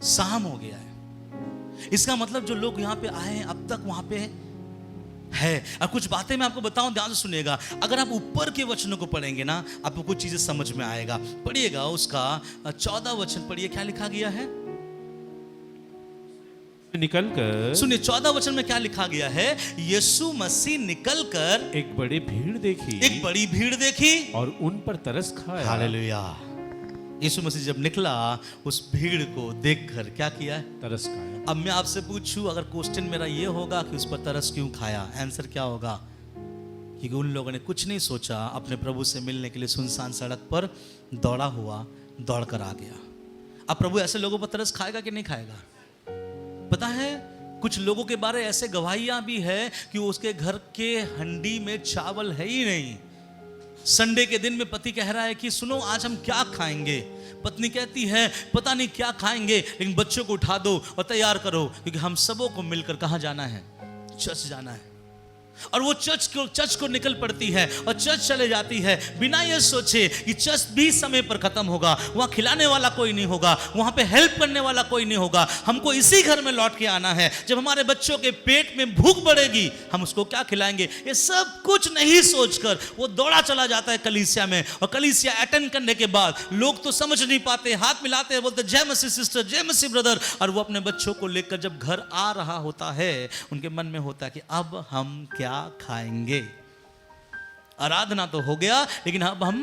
शाम हो गया है। इसका मतलब जो लोग यहाँ पे आए हैं अब तक वहां पे है। और कुछ बातें मैं आपको बताऊं, ध्यान से सुनिएगा। अगर आप ऊपर के वचनों को पढ़ेंगे ना, आपको कुछ चीजें समझ में आएगा। पढ़िएगा उसका 14 वचन पढ़िए, क्या लिखा गया है। निकलकर सुनिए, 14 वचन में क्या लिखा गया है। यीशु मसीह निकलकर एक बड़ी भीड़ देखी और उन पर तरस खाया। हालेलुया। यीशु मसीह जब निकला, उस भीड़ को देखकर क्या किया है, तरस खाया। अब मैं आपसे पूछूं, अगर क्वेश्चन मेरा ये होगा कि उस पर तरस क्यों खाया, आंसर क्या होगा? क्योंकि उन लोगों ने कुछ नहीं सोचा, अपने प्रभु से मिलने के लिए सुनसान सड़क पर दौड़ा हुआ दौड़ कर आ गया। अब प्रभु ऐसे लोगों पर तरस खाएगा कि नहीं खाएगा? पता है, कुछ लोगों के बारे ऐसे गवाहियां भी है कि उसके घर के हंडी में चावल है ही नहीं। संडे के दिन में पति कह रहा है कि सुनो आज हम क्या खाएंगे, पत्नी कहती है पता नहीं क्या खाएंगे, लेकिन बच्चों को उठा दो और तैयार करो, क्योंकि हम सबों को मिलकर कहाँ जाना है, चर्च जाना है। और वो चर्च को निकल पड़ती है और चर्च चले जाती है बिना ये सोचे कि चर्च भी समय पर खत्म होगा, वहाँ खिलाने वाला कोई नहीं होगा, वहाँ पे हेल्प करने वाला कोई नहीं होगा, हमको इसी घर में लौट के आना है। जब हमारे बच्चों के पेट में भूख बढ़ेगी हम उसको क्या खिलाएंगे, ये सब कुछ नहीं सोचकर वो दौड़ा चला जाता है कलीसिया में। और कलीसिया अटेंड करने के बाद लोग तो समझ नहीं पाते, हाथ मिलाते हैं, बोलते जय मसीह सिस्टर, जय मसीह ब्रदर, और वो अपने बच्चों को लेकर जब घर आ रहा होता है उनके मन में होता है कि अब हम क्या खाएंगे। आराधना तो हो गया लेकिन अब हम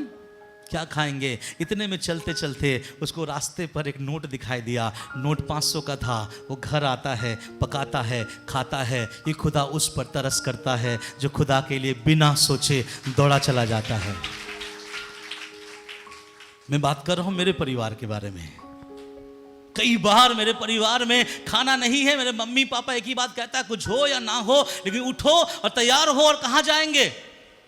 क्या खाएंगे। इतने में चलते चलते उसको रास्ते पर एक नोट दिखाई दिया, नोट 500 का था। वो घर आता है, पकाता है, खाता है। ये खुदा उस पर तरस करता है जो खुदा के लिए बिना सोचे दौड़ा चला जाता है। मैं बात कर रहा हूं मेरे परिवार के बारे में। कई बार मेरे परिवार में खाना नहीं है, मेरे मम्मी पापा एक ही बात कहता है, कुछ हो या ना हो लेकिन उठो और तैयार हो, और कहाँ जाएंगे,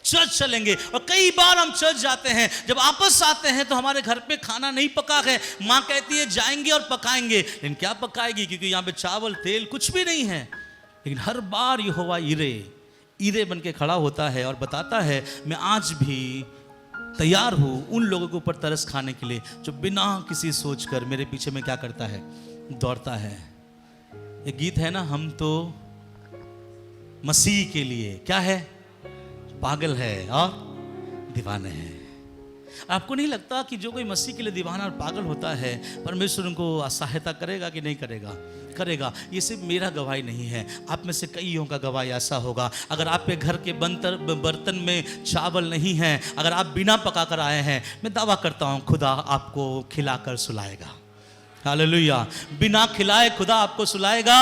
चर्च चलेंगे। और कई बार हम चर्च जाते हैं, जब वापस आते हैं तो हमारे घर पे खाना नहीं पका है। माँ कहती है जाएंगे और पकाएंगे, लेकिन क्या पकाएगी, क्योंकि यहाँ पे चावल तेल कुछ भी नहीं है। लेकिन हर बार यहोवा ईरे बन के खड़ा होता है और बताता है मैं आज भी तैयार हूं उन लोगों के ऊपर तरस खाने के लिए जो बिना किसी सोचकर मेरे पीछे में क्या करता है, दौड़ता है। ये गीत है ना, हम तो मसीह के लिए क्या है, पागल है और दीवाने हैं। आपको नहीं लगता कि जो कोई मसीह के लिए दीवाना और पागल होता है परमेश्वर उनको सहायता करेगा कि नहीं करेगा? करेगा। ये सिर्फ मेरा गवाही नहीं है, आप में से कईयों का गवाही ऐसा होगा। अगर आपके घर के बर्तन में चावल नहीं है, अगर आप बिना पका कर आए हैं, मैं दावा करता हूं खुदा आपको खिलाकर सुलाएगा। हालेलुया। बिना खिलाए खुदा आपको सुलाएगा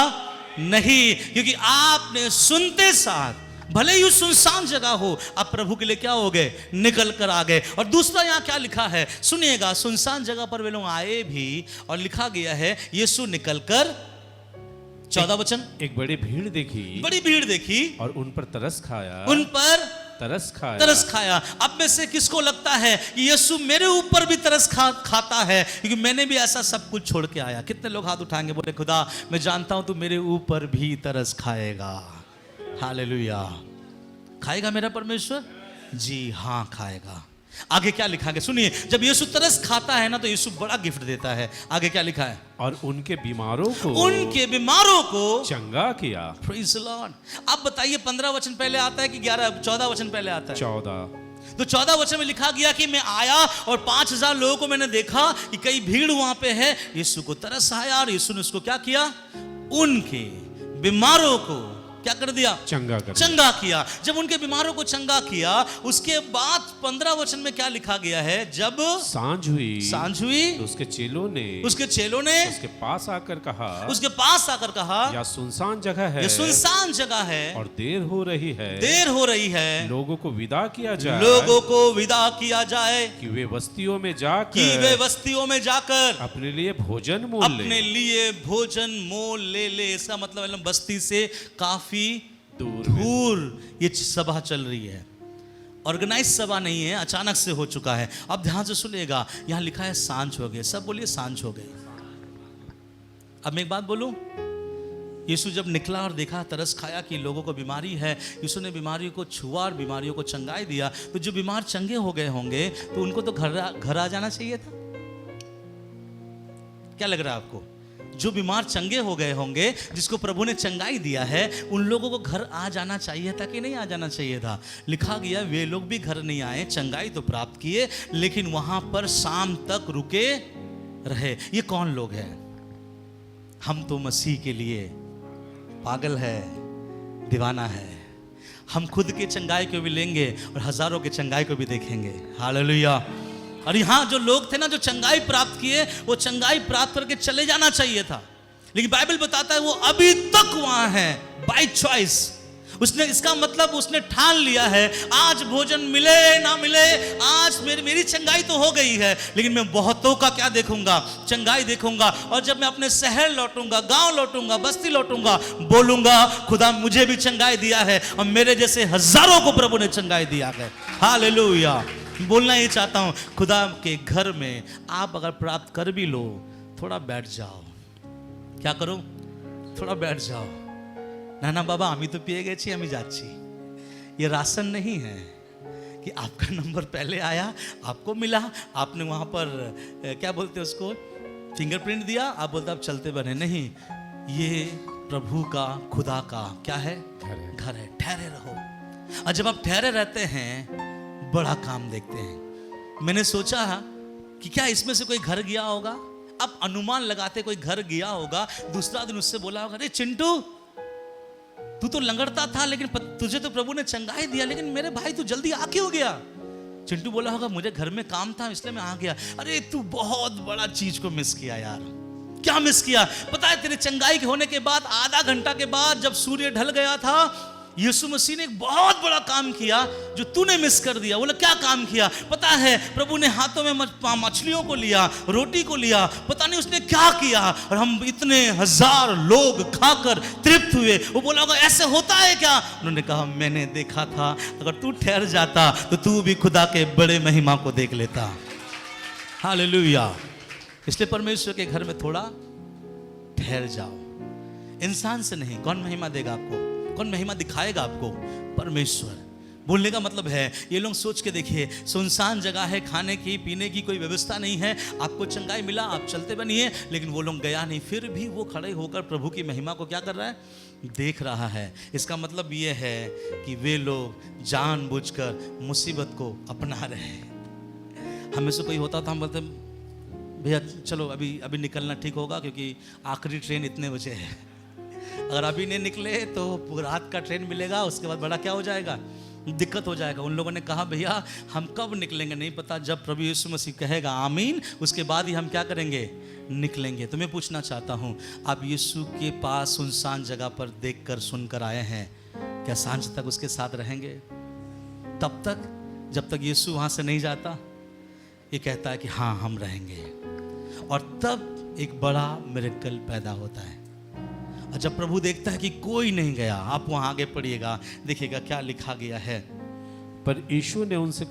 नहीं, क्योंकि आपने सुनते साथ, भले ही सुनसान जगह हो, आप प्रभु के लिए क्या हो गए, निकल कर आ गए। और दूसरा यहाँ क्या लिखा है सुनिएगा, सुनसान जगह पर वे लोग आए भी और लिखा गया है यीशु निकल कर, 14 वचन, एक बड़ी भीड़ देखी और उन पर तरस खाया, तरस खाया। अब में से किसको लगता है कि यीशु मेरे ऊपर भी तरस खाता है, क्योंकि मैंने भी ऐसा सब कुछ छोड़ के आया। कितने लोग हाथ उठाएंगे, बोले खुदा मैं जानता हूं तू मेरे ऊपर भी तरस खाएगा। हालेलुया। खाएगा मेरा परमेश्वर? जी हाँ खाएगा। आगे क्या लिखा है सुनिए, जब यीशु तरस खाता है ना तो यीशु बड़ा गिफ्ट देता है। आगे क्या लिखा है, और उनके बीमारों को चंगा किया। Praise the Lord. अब बताइए 15 वचन पहले आता है कि 14 वचन पहले आता है? 14। तो 14 वचन में लिखा गया कि मैं आया और 5000 लोगों को मैंने देखा कि कई भीड़ वहां पे है। यीशु को तरस आया और यीशु ने उसको क्या किया, उनके बीमारों को क्या कर दिया, चंगा किया। जब उनके बीमारों को चंगा किया, उसके बाद 15 वचन में क्या लिखा गया है, जब सांझ हुई तो उसके चेलों ने उसके पास आकर कहा, यह सुनसान जगह है और देर हो रही है, लोगों को विदा किया जाए कि वे बस्तियों में जाकर अपने लिए भोजन मोल ले। इसका मतलब बस्ती से काफी दूर ये सभा चल रही है। ऑर्गेनाइज सभा नहीं है, अचानक से हो चुका है। अब ध्यान से सुनिएगा, यहां लिखा है सांझ हो गए। सब बोलिए सांझ हो गए। अब मैं एक बात बोलूं, यीशु जब निकला और देखा, तरस खाया कि लोगों को बीमारी है, यीशु ने बीमारियों को छुआ और बीमारियों को चंगाई दिया। तो जो बीमार चंगे हो गए होंगे तो उनको तो घर आ जाना चाहिए था। क्या लग रहा है आपको? जो बीमार चंगे हो गए होंगे, जिसको प्रभु ने चंगाई दिया है, उन लोगों को घर आ जाना चाहिए था कि नहीं आ जाना चाहिए था? लिखा गया वे लोग भी घर नहीं आए, चंगाई तो प्राप्त किए लेकिन वहां पर शाम तक रुके रहे। ये कौन लोग हैं? हम तो मसीह के लिए पागल है, दीवाना है। हम खुद के चंगाई को भी लेंगे और हजारों के चंगाई को भी देखेंगे। हालेलुया। और यहाँ जो लोग थे ना, जो चंगाई प्राप्त किए, वो चंगाई प्राप्त करके चले जाना चाहिए था, लेकिन बाइबल बताता है वो अभी तक वहां है बाय चॉइस। उसने, इसका मतलब उसने ठान लिया है आज भोजन मिले ना मिले, आज मेरी चंगाई तो हो गई है लेकिन मैं बहुतों का क्या देखूंगा, चंगाई देखूंगा। और जब मैं अपने शहर लौटूंगा, गांव लौटूंगा, बस्ती लौटूंगा, बोलूंगा खुदा मुझे भी चंगाई दिया है और मेरे जैसे हजारों को प्रभु ने चंगाई दिया है। हालेलुया। बोलना ही चाहता हूं, खुदा के घर में आप अगर प्राप्त कर भी लो, थोड़ा बैठ जाओ। क्या करो? थोड़ा बैठ जाओ। ना बाबा আমি তো পেয়ে গেছি, আমি যাচ্ছি। ये राशन नहीं है कि आपका नंबर पहले आया, आपको मिला, आपने वहाँ पर क्या बोलते हैं उसको, फिंगरप्रिंट दिया, आप बोलते आप चलते बने। नहीं, ये प्रभु का, खुदा का क्या है, घर है। ठहरे रहो। और जब आप ठहरे रहते हैं बड़ा काम देखते हैं। मैंने सोचा कि क्या इसमें से कोई घर गया होगा। अब अनुमान लगाते कोई घर गया होगा, दूसरा दिन उससे बोला होगा, अरे चिंटू तू तो लंगड़ता था लेकिन तुझे तो प्रभु ने चंगाई दिया, लेकिन मेरे भाई तू जल्दी आ क्यों गया। चिंटू बोला होगा मुझे घर में काम था इसलिए मैं आ गया। अरे तू बहुत बड़ा चीज को मिस किया यार। क्या मिस किया पता है? तेरे चंगाई होने के बाद आधा घंटा के बाद जब सूर्य ढल गया था, यीशु मसीह ने एक बहुत बड़ा काम किया जो तूने मिस कर दिया। बोला क्या काम किया पता है? प्रभु ने हाथों में मछलियों को लिया, रोटी को लिया, पता नहीं उसने क्या किया, और हम इतने हजार लोग खाकर तृप्त हुए। वो बोला होगा ऐसे होता है क्या? उन्होंने कहा मैंने देखा था, अगर तू ठहर जाता तो तू भी खुदा के बड़े महिमा को देख लेता। हालेलुया। इसलिए परमेश्वर के घर में थोड़ा ठहर जाओ। इंसान से नहीं। कौन महिमा देगा आपको? कौन महिमा दिखाएगा आपको? परमेश्वर। बोलने का मतलब है, ये लोग सोच के देखिए, सुनसान जगह है, खाने की पीने की कोई व्यवस्था नहीं है, आपको चंगाई मिला, आप चलते बनिए, लेकिन वो लोग गया नहीं। फिर भी वो खड़े होकर प्रभु की महिमा को क्या कर रहा है? देख रहा है। इसका मतलब ये है कि वे लोग जानबूझकर मुसीबत को अपना रहे हैं। हमें से कोई होता था, हम बोलते भैया चलो अभी निकलना ठीक होगा क्योंकि आखिरी ट्रेन इतने बजे है, अगर अभी नहीं निकले तो रात का ट्रेन मिलेगा, उसके बाद बड़ा क्या हो जाएगा, दिक्कत हो जाएगा। उन लोगों ने कहा भैया हम कब निकलेंगे नहीं पता, जब प्रभु यीशु मसीह कहेगा आमीन उसके बाद ही हम क्या करेंगे, निकलेंगे। तो मैं पूछना चाहता हूँ, आप यीशु के पास सुनसान जगह पर देखकर सुनकर आए हैं, क्या सांझ तक उसके साथ रहेंगे? तब तक जब तक यीशु वहाँ से नहीं जाता। ये कहता है कि हाँ हम रहेंगे, और तब एक बड़ा मिरेकल पैदा होता है। और जब प्रभु देखता है कि कोई नहीं गया, आप वहां आगे पढ़िएगा, देखिएगा क्या लिखा गया है। पर यीशु ने उनसे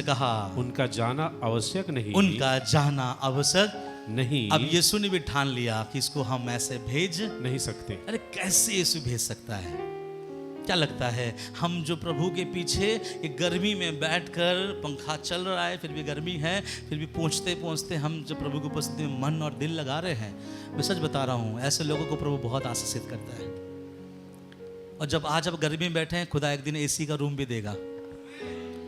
कहा उनका जाना आवश्यक नहीं, उनका जाना आवश्यक नहीं। अब यीशु ने भी ठान लिया कि इसको हम ऐसे भेज नहीं सकते। अरे कैसे यीशु भेज सकता है? क्या लगता है हम जो प्रभु के पीछे एक गर्मी में बैठकर, पंखा चल रहा है फिर भी गर्मी है, फिर भी पहुँचते पहुँचते हम जो प्रभु की उपस्थिति में मन और दिल लगा रहे हैं, मैं सच बता रहा हूँ ऐसे लोगों को प्रभु बहुत आशीषित करता है। और जब आज आप गर्मी में बैठे हैं, खुदा एक दिन एसी का रूम भी देगा।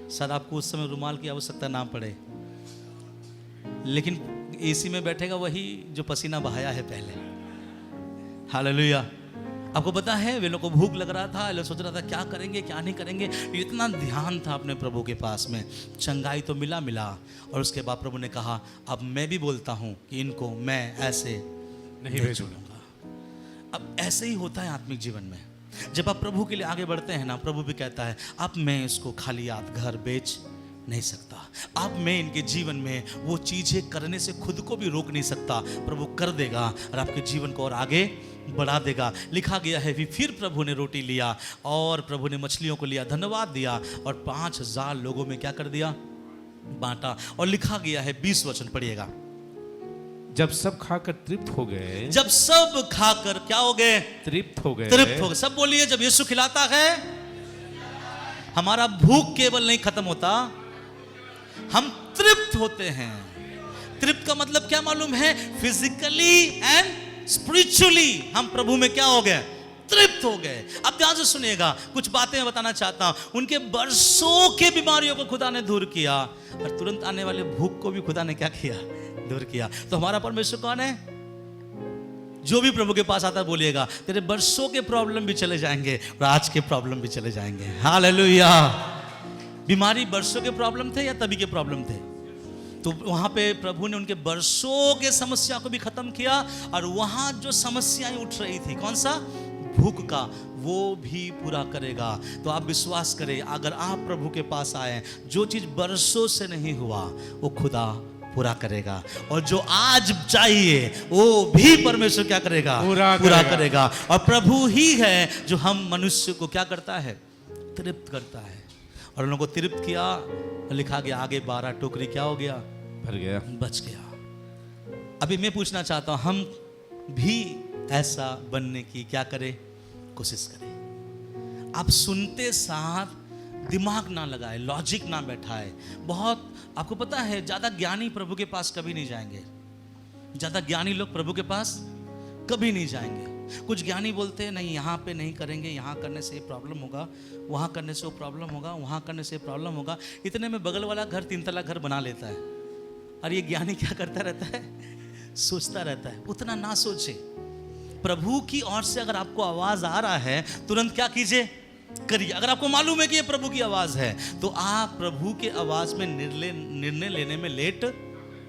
शायद आपको उस समय रुमाल की आवश्यकता ना पड़े, लेकिन एसी में बैठेगा वही जो पसीना बहाया है पहले। हालेलुया। आपको पता है वे लोग को भूख लग रहा था, लोग सोच रहा था क्या करेंगे क्या नहीं करेंगे, इतना ध्यान था अपने प्रभु के पास में। चंगाई तो मिला, और उसके बाद प्रभु ने कहा अब मैं भी बोलता हूँ कि इनको मैं ऐसे नहीं भेजूंगा। अब ऐसे ही होता है आत्मिक जीवन में। जब आप प्रभु के लिए आगे बढ़ते हैं ना, प्रभु भी कहता है अब मैं इसको खाली हाथ घर बेच नहीं सकता, अब मैं इनके जीवन में वो चीजें करने से खुद को भी रोक नहीं सकता। प्रभु कर देगा और आपके जीवन को और आगे बढ़ा देगा। लिखा गया है फिर प्रभु ने रोटी लिया और प्रभु ने मछलियों को लिया, धन्यवाद दिया और 5000 लोगों में क्या कर दिया, बांटा। और लिखा गया है 20 वचन पढ़िएगा। जब सब खाकर तृप्त हो गए, जब सब खाकर क्या हो गए, तृप्त हो गए, तृप्त हो गए। सब बोलिए जब यीशु खिलाता है हमारा भूख केवल नहीं खत्म होता, हम तृप्त होते हैं। तृप्त का मतलब क्या मालूम है? फिजिकली एंड स्पिरिचुअली हम प्रभु में क्या हो गए, तृप्त हो गए। अब ध्यान से सुनिएगा, कुछ बातें मैं बताना चाहता हूं। उनके बरसों के बीमारियों को खुदा ने दूर किया और तुरंत आने वाले भूख को भी खुदा ने क्या किया, दूर किया। तो हमारा परमेश्वर कौन है? जो भी प्रभु के पास आता है बोलिएगा तेरे बरसों के प्रॉब्लम भी चले जाएंगे और आज के प्रॉब्लम भी चले जाएंगे। हालेलुया। बीमारी बरसों के प्रॉब्लम थे या तभी के प्रॉब्लम थे? तो वहां पे प्रभु ने उनके बरसों के समस्या को भी खत्म किया और वहां जो समस्याएं उठ रही थी, कौन सा, भूख का, वो भी पूरा करेगा। तो आप विश्वास करें, अगर आप प्रभु के पास आए, जो चीज बरसों से नहीं हुआ वो खुदा पूरा करेगा, और जो आज चाहिए वो भी परमेश्वर क्या करेगा, पूरा करेगा। और प्रभु ही है जो हम मनुष्य को क्या करता है, तृप्त करता है। और उन लोगों को तृप्त किया, लिखा गया आगे 12 टोकरी क्या हो गया, भर गया, बच गया। अभी मैं पूछना चाहता हूं, हम भी ऐसा बनने की क्या करें, कोशिश करें। आप सुनते साथ दिमाग ना लगाए, लॉजिक ना बैठाए। बहुत आपको पता है ज़्यादा ज्ञानी प्रभु के पास कभी नहीं जाएंगे। ज़्यादा ज्ञानी लोग प्रभु के पास कभी नहीं जाएंगे। कुछ ज्ञानी बोलते हैं नहीं यहाँ पे नहीं करेंगे, यहाँ करने से प्रॉब्लम होगा, वहाँ करने से वो प्रॉब्लम होगा, वहाँ करने से प्रॉब्लम होगा। इतने में बगल वाला घर 3 तला घर बना लेता है। और ये ज्ञानी क्या करता रहता है? सोचता रहता है। उतना ना सोचे। प्रभु की ओर से अगर आपको आवाज आ रहा है तुरंत क्या कीजिए? करिए। अगर आपको मालूम है कि ये प्रभु की आवाज है तो आप प्रभु के आवाज में निर्णय लेने में लेट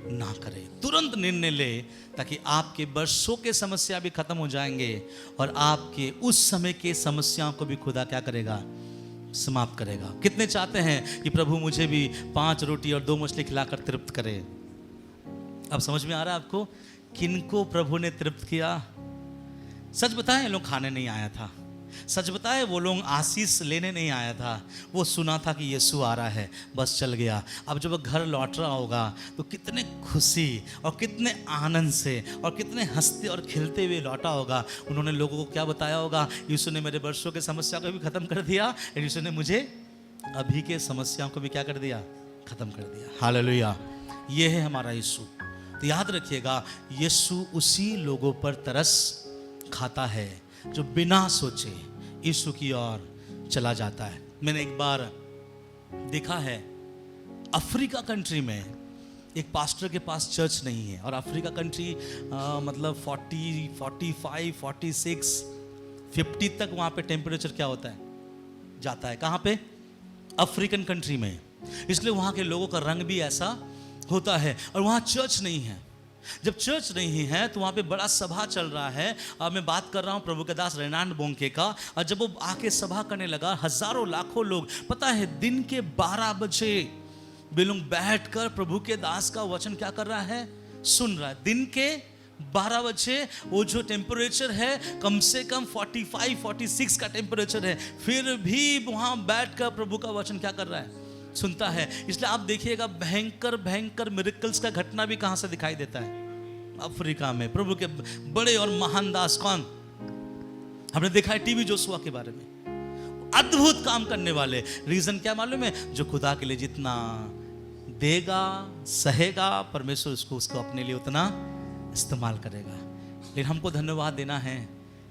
ना करें, तुरंत निर्णय ले, ताकि आपके वर्षों के समस्या भी खत्म हो जाएंगे और आपके उस समय के समस्याओं को भी खुदा क्या करेगा? समाप्त करेगा। कितने चाहते हैं कि प्रभु मुझे भी 5 रोटी और 2 मछली खिलाकर तृप्त करे? अब समझ में आ रहा है आपको किनको प्रभु ने तृप्त किया? सच बताएं, लोग खाने नहीं आया था। सच बताए वो लोग आशीष लेने नहीं आया था। वो सुना था कि यीशु आ रहा है, बस चल गया। अब जब वो घर लौट रहा होगा तो कितने खुशी और कितने आनंद से और कितने हंसते और खिलते हुए लौटा होगा। उन्होंने लोगों को क्या बताया होगा? यीशु ने मेरे वर्षों के समस्या को भी खत्म कर दिया, यीशु ने मुझे अभी के समस्याओं को भी क्या कर दिया? खत्म कर दिया। हालेलुया। ये है हमारा यीशु। तो याद रखिएगा, यीशु उसी लोगों पर तरस खाता है जो बिना सोचे यीशु की ओर चला जाता है। मैंने एक बार देखा है, अफ्रीका कंट्री में एक पास्टर के पास चर्च नहीं है। और अफ्रीका कंट्री मतलब 40, 45, 46, 50 तक वहाँ पे टेम्परेचर क्या होता है? जाता है। कहाँ पे? अफ्रीकन कंट्री में। इसलिए वहाँ के लोगों का रंग भी ऐसा होता है। और वहाँ चर्च नहीं है। जब चर्च नहीं है तो वहाँ पे बड़ा सभा चल रहा है। और मैं बात कर रहा हूँ प्रभु के दास रेनाल्ड बोंके का। और जब वो आके सभा करने लगा, हजारों लाखों लोग, पता है दिन के 12 बजे वे लोग बैठ कर प्रभु के दास का वचन क्या कर रहा है? सुन रहा है। दिन के 12 बजे वो जो टेम्परेचर है कम से कम 45, 46 का टेम्परेचर है, फिर भी वहाँ बैठ कर प्रभु का वचन क्या कर रहा है? सुनता है। इसलिए आप देखिएगा भयंकर भयंकर मिरेकल्स का घटना भी कहां से दिखाई देता है? अफ्रीका में। प्रभु के बड़े और महान दास कौन? हमने देखा है टीबी जोशुआ के बारे में, अद्भुत काम करने वाले। रीजन क्या मालूम है? जो खुदा के लिए जितना देगा, सहेगा, परमेश्वर उसको अपने लिए उतना इस्तेमाल करेगा। लेकिन हमको धन्यवाद देना है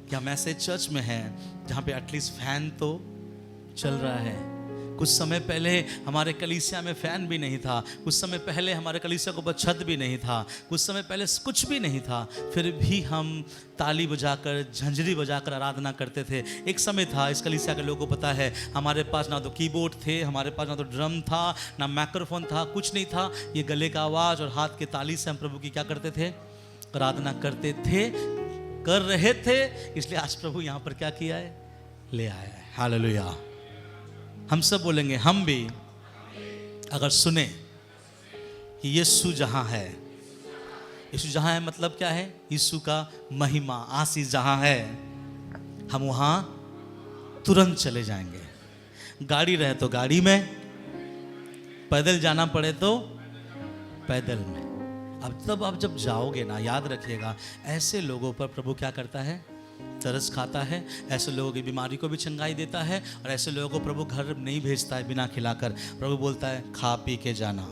कि हम ऐसे चर्च में हैं जहां पे एटलीस्ट फैन तो चल रहा है। कुछ समय पहले हमारे कलीसिया में फैन भी नहीं था। कुछ समय पहले हमारे कलीसिया के ऊपर छत भी नहीं था। कुछ समय पहले कुछ भी नहीं था। फिर भी हम ताली बजाकर, झंझरी बजाकर आराधना करते थे। एक समय था, इस कलीसिया के लोगों को पता है, हमारे पास ना तो कीबोर्ड थे, हमारे पास ना तो ड्रम था, ना माइक्रोफोन था, कुछ नहीं था। ये गले का आवाज़ और हाथ के ताली से हम प्रभु की क्या करते थे? आराधना करते थे, कर रहे थे। इसलिए आज प्रभु यहाँ पर क्या किया है? ले आया है। हालेलुया। हम सब बोलेंगे, हम भी अगर सुने कि यीशु जहां है, यीशु जहां है मतलब क्या है? यीशु का महिमा, आशीष जहां है, हम वहां तुरंत चले जाएंगे। गाड़ी रहे तो गाड़ी में, पैदल जाना पड़े तो पैदल में। अब तब आप जब जाओगे ना, याद रखिएगा, ऐसे लोगों पर प्रभु क्या करता है? तरस खाता है। ऐसे लोगों की बीमारी को भी चंगाई देता है। और ऐसे लोगों को प्रभु घर नहीं भेजता है बिना खिलाकर। प्रभु बोलता है खा पी के जाना।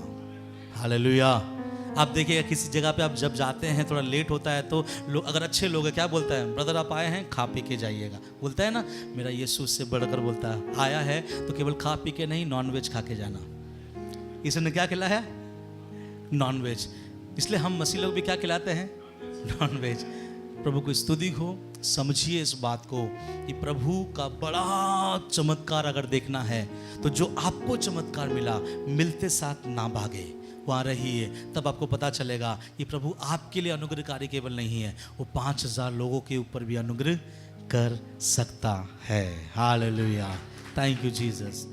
हालेलुया। आप देखिएगा किसी जगह पे आप जब जाते हैं, थोड़ा लेट होता है तो लोग, अगर अच्छे लोग हैं, क्या बोलता है? ब्रदर आप आए हैं, खा पी के जाइएगा। बोलता है ना? मेरा यीशु से बढ़कर बोलता है, आया है तो केवल खा पी के नहीं, नॉन वेज खा के जाना। इसने क्या खिलाया? Non veg. इसलिए हम मसीह लोग भी क्या खिलाते हैं? Non veg. प्रभु को स्तुति हो। समझिए इस बात को कि प्रभु का बड़ा चमत्कार अगर देखना है तो जो आपको चमत्कार मिला, मिलते साथ ना भागे, वहाँ रहिए। तब आपको पता चलेगा कि प्रभु आपके लिए अनुग्रहकारी केवल नहीं है, वो 5000 लोगों के ऊपर भी अनुग्रह कर सकता है। हालेलुया। Thank you Jesus.